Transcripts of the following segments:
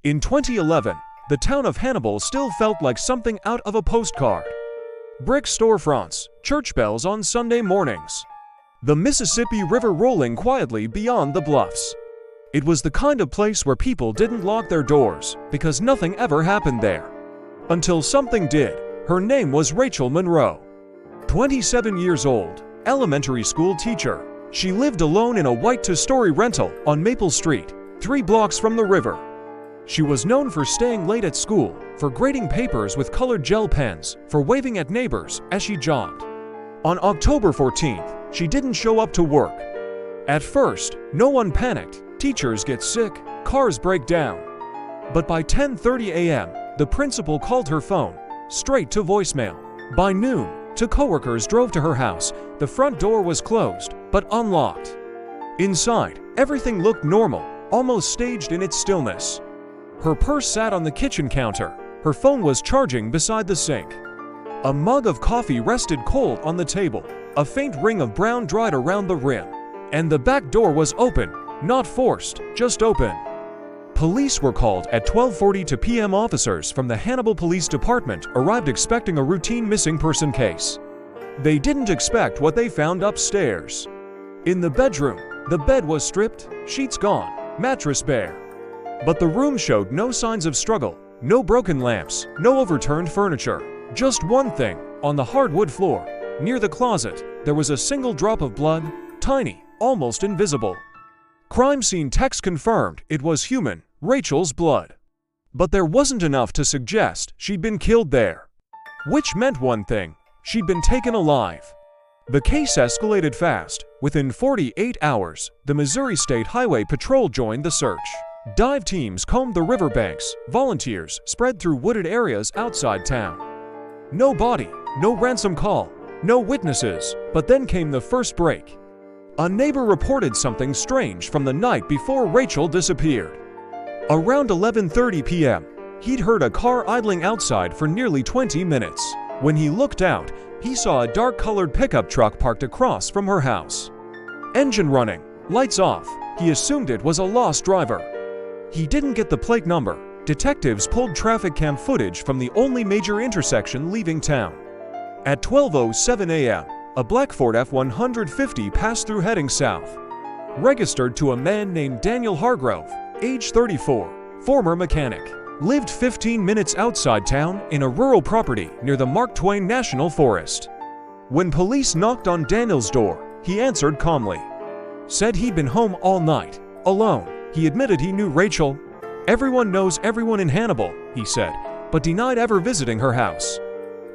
In 2011, the town of Hannibal still felt like something out of a postcard. Brick storefronts, church bells on Sunday mornings, the Mississippi River rolling quietly beyond the bluffs. It was the kind of place where people didn't lock their doors because nothing ever happened there. Until something did. Her name was Rachel Monroe. 27 years old, elementary school teacher. She lived alone in a white two-story rental on Maple Street, 3 blocks from the river. She was known for staying late at school, for grading papers with colored gel pens, for waving at neighbors as she jogged. On October 14th, she didn't show up to work. At first, no one panicked. Teachers get sick, cars break down. But by 10:30 a.m., the principal called her phone, straight to voicemail. By noon, 2 coworkers drove to her house. The front door was closed, but unlocked. Inside, everything looked normal, almost staged in its stillness. Her purse sat on the kitchen counter. Her phone was charging beside the sink. A mug of coffee rested cold on the table. A faint ring of brown dried around the rim. And the back door was open, not forced, just open. Police were called at 12:42 p.m. Officers from the Hannibal Police Department arrived expecting a routine missing person case. They didn't expect what they found upstairs. In the bedroom, the bed was stripped, sheets gone, mattress bare. But the room showed no signs of struggle, no broken lamps, no overturned furniture. Just one thing, on the hardwood floor, near the closet, there was a single drop of blood, tiny, almost invisible. Crime scene techs confirmed it was human, Rachel's blood. But there wasn't enough to suggest she'd been killed there. Which meant one thing, she'd been taken alive. The case escalated fast. Within 48 hours, the Missouri State Highway Patrol joined the search. Dive teams combed the riverbanks, volunteers spread through wooded areas outside town. No body, no ransom call, no witnesses, but then came the first break. A neighbor reported something strange from the night before Rachel disappeared. Around 11:30 p.m., he'd heard a car idling outside for nearly 20 minutes. When he looked out, he saw a dark-colored pickup truck parked across from her house. Engine running, lights off. He assumed it was a lost driver. He didn't get the plate number. Detectives pulled traffic cam footage from the only major intersection leaving town. At 12:07 a.m., a black Ford F-150 passed through heading south. Registered to a man named Daniel Hargrove, age 34, former mechanic. Lived 15 minutes outside town in a rural property near the Mark Twain National Forest. When police knocked on Daniel's door, he answered calmly. Said he'd been home all night, alone. He admitted he knew Rachel. Everyone knows everyone in Hannibal, he said, but denied ever visiting her house.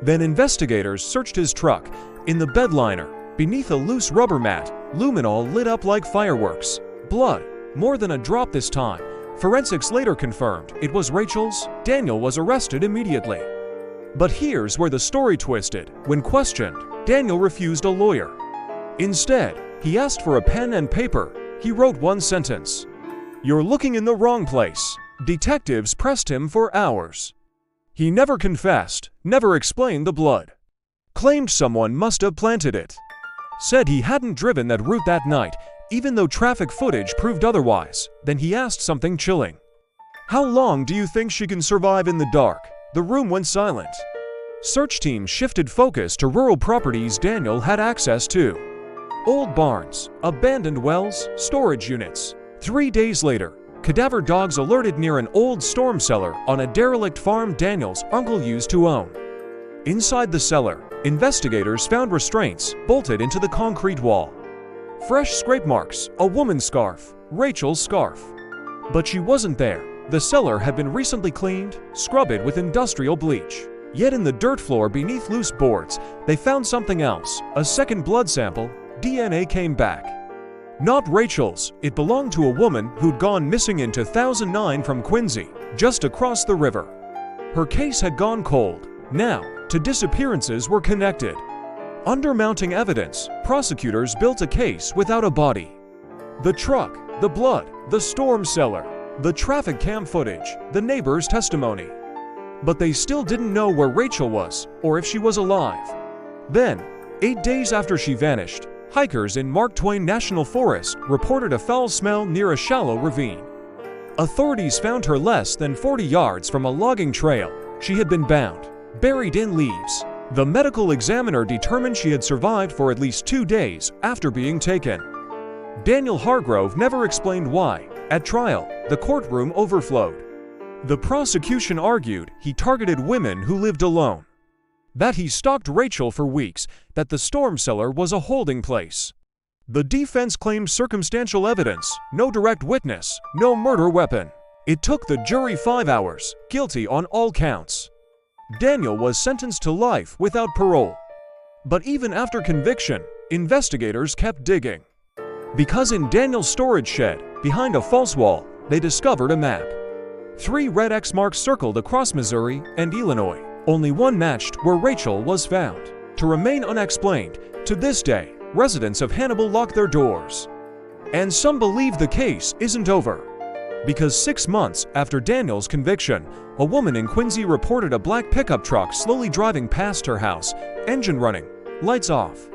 Then investigators searched his truck. In the bed liner, beneath a loose rubber mat, luminol lit up like fireworks. Blood, more than a drop this time. Forensics later confirmed it was Rachel's. Daniel was arrested immediately. But here's where the story twisted. When questioned, Daniel refused a lawyer. Instead, he asked for a pen and paper. He wrote one sentence. "You're looking in the wrong place." Detectives pressed him for hours. He never confessed, never explained the blood. Claimed someone must have planted it. Said he hadn't driven that route that night, even though traffic footage proved otherwise. Then he asked something chilling. "How long do you think she can survive in the dark?" The room went silent. Search teams shifted focus to rural properties Daniel had access to. Old barns, abandoned wells, storage units. 3 days later, cadaver dogs alerted near an old storm cellar on a derelict farm Daniel's uncle used to own. Inside the cellar, investigators found restraints bolted into the concrete wall. Fresh scrape marks, a woman's scarf, Rachel's scarf. But she wasn't there. The cellar had been recently cleaned, scrubbed with industrial bleach. Yet in the dirt floor beneath loose boards, they found something else. A second blood sample. DNA came back. Not Rachel's. It belonged to a woman who'd gone missing in 2009 from Quincy, just across the river. Her case had gone cold. Now, 2 disappearances were connected. Under mounting evidence, prosecutors built a case without a body. The truck, the blood, the storm cellar, the traffic cam footage, the neighbor's testimony. But they still didn't know where Rachel was, or if she was alive. Then, 8 days after she vanished, hikers in Mark Twain National Forest reported a foul smell near a shallow ravine. Authorities found her less than 40 yards from a logging trail. She had been bound, buried in leaves. The medical examiner determined she had survived for at least 2 days after being taken. Daniel Hargrove never explained why. At trial, the courtroom overflowed. The prosecution argued he targeted women who lived alone, that he stalked Rachel for weeks, that the storm cellar was a holding place. The defense claimed circumstantial evidence, no direct witness, no murder weapon. It took the jury 5 hours, guilty on all counts. Daniel was sentenced to life without parole. But even after conviction, investigators kept digging. Because in Daniel's storage shed, behind a false wall, they discovered a map. 3 red X marks circled across Missouri and Illinois. Only one matched where Rachel was found. To remain unexplained, to this day, residents of Hannibal lock their doors. And some believe the case isn't over. Because 6 months after Daniel's conviction, a woman in Quincy reported a black pickup truck slowly driving past her house, engine running, lights off.